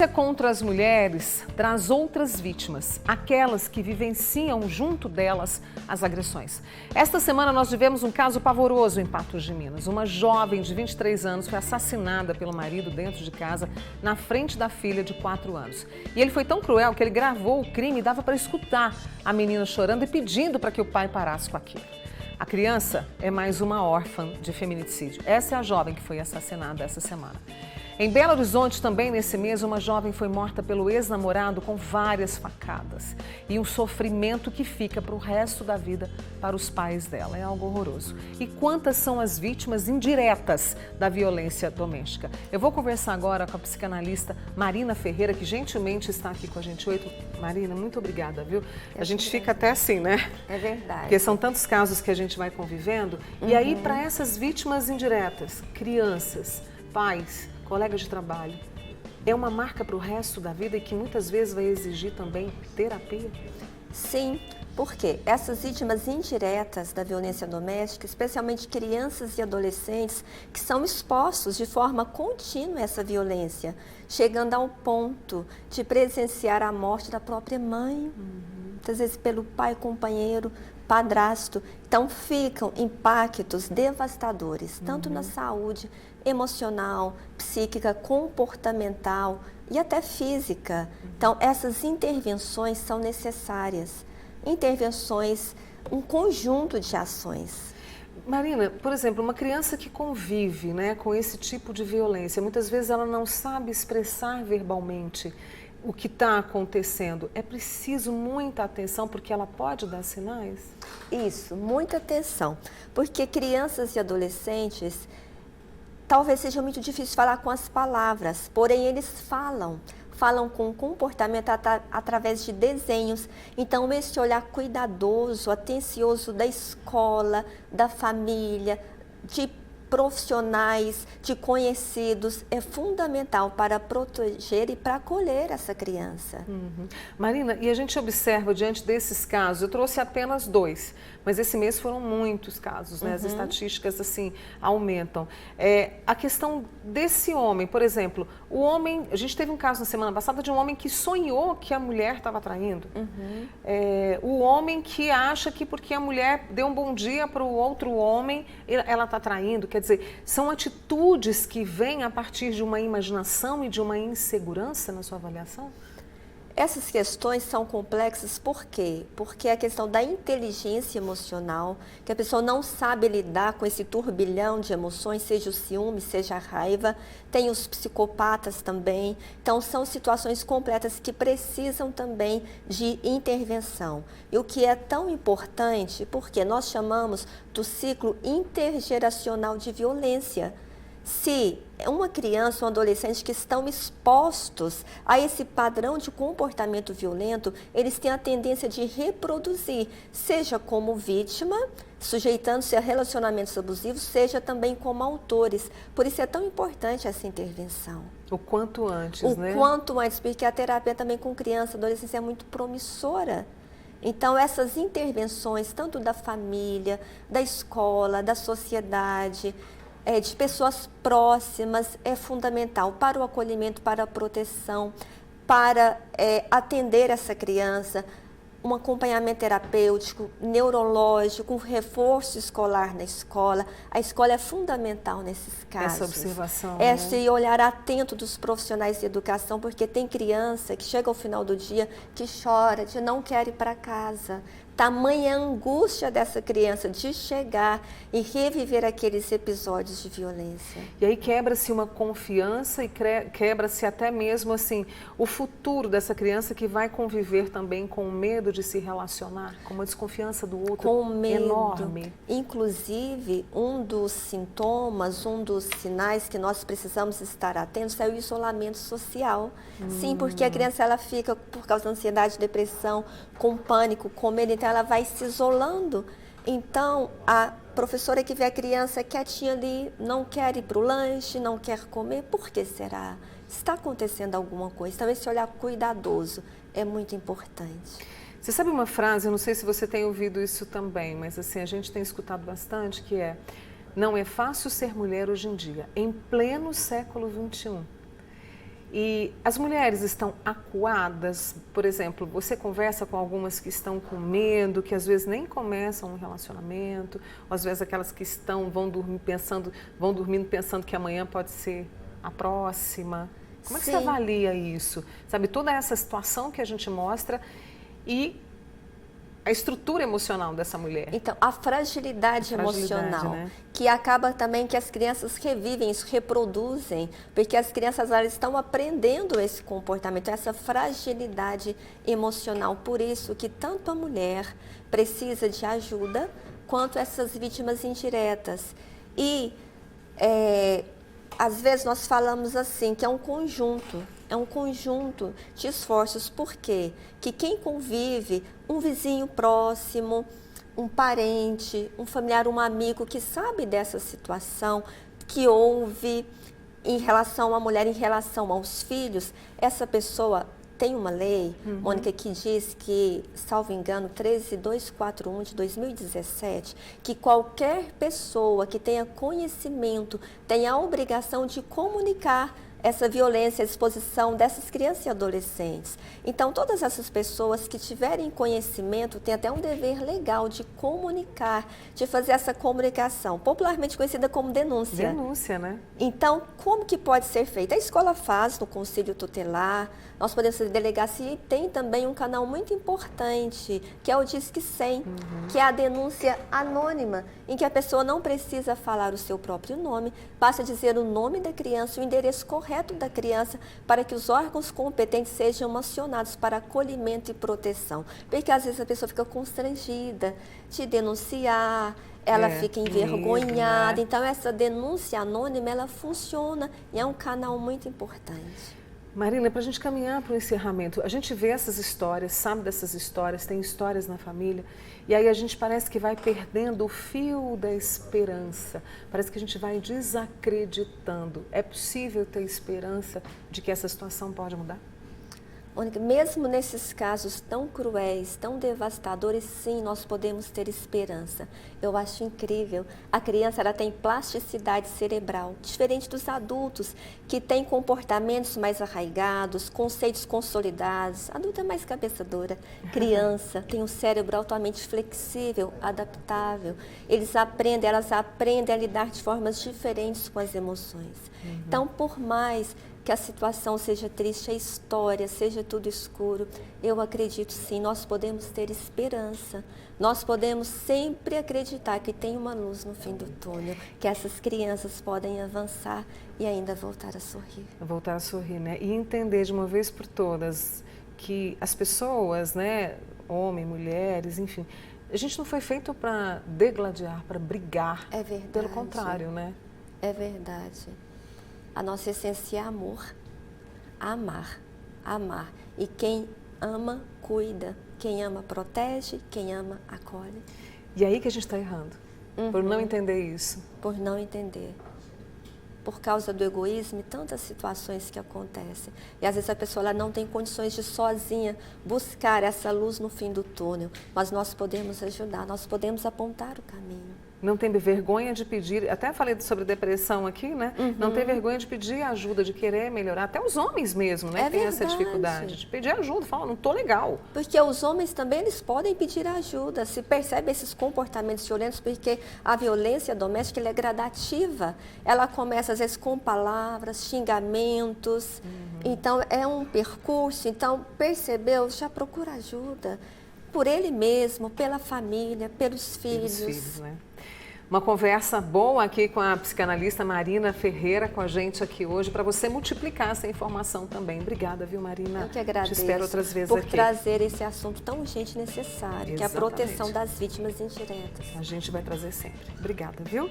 Contra as mulheres traz outras vítimas, aquelas que vivenciam junto delas as agressões. Esta semana nós tivemos um caso pavoroso em Patos de Minas. Uma jovem de 23 anos foi assassinada pelo marido dentro de casa, na frente da filha de 4 anos. E ele foi tão cruel que ele gravou o crime e dava para escutar a menina chorando e pedindo para que o pai parasse com aquilo. A criança é mais uma órfã de feminicídio. Essa é a jovem que foi assassinada essa semana. Em Belo Horizonte, também nesse mês, uma jovem foi morta pelo ex-namorado com várias facadas. E um sofrimento que fica para o resto da vida para os pais dela. É algo horroroso. E quantas são as vítimas indiretas da violência doméstica? Eu vou conversar agora com a psicanalista Marina Ferreira, que gentilmente está aqui com a gente. Oi, Marina, muito obrigada, viu? A gente fica até assim, né? É verdade. Porque são tantos casos que a gente vai convivendo. E aí, para essas vítimas indiretas, crianças, pais, colegas de trabalho, é uma marca para o resto da vida e que muitas vezes vai exigir também terapia? Sim, porque essas vítimas indiretas da violência doméstica, especialmente crianças e adolescentes, que são expostos de forma contínua a essa violência, chegando ao ponto de presenciar a morte da própria mãe, muitas vezes pelo pai, companheiro, padrasto. Então ficam impactos devastadores, tanto na saúde emocional, psíquica, comportamental e até física. Então essas intervenções são necessárias. Intervenções, um conjunto de ações. Marina, por exemplo, uma criança que convive, né, com esse tipo de violência, muitas vezes ela não sabe expressar verbalmente o que está acontecendo. É preciso muita atenção porque ela pode dar sinais? Isso, muita atenção, porque crianças e adolescentes talvez seja muito difícil falar com as palavras, porém eles falam com comportamento através de desenhos. Então esse olhar cuidadoso, atencioso da escola, da família, de profissionais, de conhecidos, é fundamental para proteger e para acolher essa criança. Marina, e a gente observa diante desses casos, eu trouxe apenas 2, mas esse mês foram muitos casos, né? As estatísticas assim aumentam. A questão desse homem, por exemplo, o homem, a gente teve um caso na semana passada de um homem que sonhou que a mulher estava traindo. O homem que acha que porque a mulher deu um bom dia para o outro homem, ela está traindo. Quer dizer, são atitudes que vêm a partir de uma imaginação e de uma insegurança na sua avaliação? Essas questões são complexas por quê? Porque a questão da inteligência emocional, que a pessoa não sabe lidar com esse turbilhão de emoções, seja o ciúme, seja a raiva, tem os psicopatas também. Então, são situações completas que precisam também de intervenção. E o que é tão importante, porque nós chamamos do ciclo intergeracional de violência. Se uma criança ou um adolescente que estão expostos a esse padrão de comportamento violento, eles têm a tendência de reproduzir, seja como vítima, sujeitando-se a relacionamentos abusivos, seja também como autores. Por isso é tão importante essa intervenção. O quanto antes, né? O quanto antes, porque a terapia também com criança e adolescência é muito promissora. Então, essas intervenções, tanto da família, da escola, da sociedade, de pessoas próximas, é fundamental para o acolhimento, para a proteção, para atender essa criança, um acompanhamento terapêutico, neurológico, um reforço escolar na escola. A escola é fundamental nesses casos. Essa observação, Esse olhar atento dos profissionais de educação, porque tem criança que chega ao final do dia que chora, de não quer ir para casa. Tamanha angústia dessa criança de chegar e reviver aqueles episódios de violência. E aí quebra-se uma confiança e quebra-se até mesmo assim o futuro dessa criança que vai conviver também com o medo de se relacionar, com uma desconfiança do outro com medo enorme. Inclusive, um dos sintomas, um dos sinais que nós precisamos estar atentos é o isolamento social. Sim, porque a criança ela fica, por causa da ansiedade, depressão, com pânico, com medo, então ela vai se isolando. Então, a professora que vê a criança quietinha ali, não quer ir para o lanche, não quer comer, por que será? Está acontecendo alguma coisa. Então, esse olhar cuidadoso é muito importante. Você sabe uma frase, eu não sei se você tem ouvido isso também, mas assim, a gente tem escutado bastante, que é: não é fácil ser mulher hoje em dia, em pleno século XXI. E as mulheres estão acuadas, por exemplo, você conversa com algumas que estão com medo, que às vezes nem começam um relacionamento, ou às vezes aquelas que vão dormindo pensando que amanhã pode ser a próxima. Como é que você avalia isso? Sabe, toda essa situação que a gente mostra e a estrutura emocional dessa mulher. Então, a fragilidade emocional, né? Que acaba também que as crianças revivem, isso reproduzem, porque as crianças elas estão aprendendo esse comportamento, essa fragilidade emocional. Por isso que tanto a mulher precisa de ajuda, quanto essas vítimas indiretas. E, às vezes, nós falamos assim, que é um conjunto de esforços. Por quê? Que quem convive, um vizinho próximo, um parente, um familiar, um amigo que sabe dessa situação, que ouve em relação à mulher, em relação aos filhos, essa pessoa tem uma lei, Mônica, que diz que, salvo engano, 13241 de 2017, que qualquer pessoa que tenha conhecimento tem a obrigação de comunicar essa violência à exposição dessas crianças e adolescentes. Então, todas essas pessoas que tiverem conhecimento têm até um dever legal de comunicar, de fazer essa comunicação, popularmente conhecida como denúncia. Denúncia, né? Então, como que pode ser feita? A escola faz no Conselho Tutelar, nós podemos fazer delegacia, e tem também um canal muito importante, que é o Disque 100, que é a denúncia anônima, em que a pessoa não precisa falar o seu próprio nome, basta dizer o nome da criança, o endereço correto da criança, para que os órgãos competentes sejam acionados para acolhimento e proteção. Porque às vezes a pessoa fica constrangida de denunciar, ela fica envergonhada. Né? Então, essa denúncia anônima, ela funciona e é um canal muito importante. Marina, para a gente caminhar para o encerramento, a gente vê essas histórias, sabe dessas histórias, tem histórias na família, e aí a gente parece que vai perdendo o fio da esperança, parece que a gente vai desacreditando. É possível ter esperança de que essa situação pode mudar? Mônica, mesmo nesses casos tão cruéis, tão devastadores, sim, nós podemos ter esperança. Eu acho incrível. A criança ela tem plasticidade cerebral, diferente dos adultos, que têm comportamentos mais arraigados, conceitos consolidados. Adulto é mais cabeça dura. Criança tem um cérebro altamente flexível, adaptável. Elas aprendem a lidar de formas diferentes com as emoções. Então, por mais que a situação seja triste, a história seja tudo escuro, eu acredito sim, nós podemos ter esperança. Nós podemos sempre acreditar que tem uma luz no fim do túnel, que essas crianças podem avançar e ainda voltar a sorrir. Voltar a sorrir, né? E entender de uma vez por todas que as pessoas, né, homens, mulheres, enfim, a gente não foi feito para degladiar, para brigar. É verdade. Pelo contrário, né? É verdade. A nossa essência é amor, amar, amar. E quem ama, cuida. Quem ama, protege. Quem ama, acolhe. E aí que a gente está errando, por não entender isso. Por não entender. Por causa do egoísmo e tantas situações que acontecem. E às vezes a pessoa ela não tem condições de sozinha buscar essa luz no fim do túnel. Mas nós podemos ajudar, nós podemos apontar o caminho. Não tem vergonha de pedir, até falei sobre depressão aqui, né? Não tem vergonha de pedir ajuda, de querer melhorar. Até os homens mesmo, né? Tem essa dificuldade de pedir ajuda, fala, não tô legal. Porque os homens também, eles podem pedir ajuda, se percebe esses comportamentos violentos, porque a violência doméstica ela é gradativa. Ela começa, às vezes, com palavras, xingamentos. Então, é um percurso. Então, percebeu, já procura ajuda. Por ele mesmo, pela família, pelos filhos. Pelos filhos, né? Uma conversa boa aqui com a psicanalista Marina Ferreira, com a gente aqui hoje, para você multiplicar essa informação também. Obrigada, viu, Marina? Eu que agradeço. Te espero outras vezes por aqui. Trazer esse assunto tão urgente e necessário, que é a proteção das vítimas indiretas. A gente vai trazer sempre. Obrigada, viu?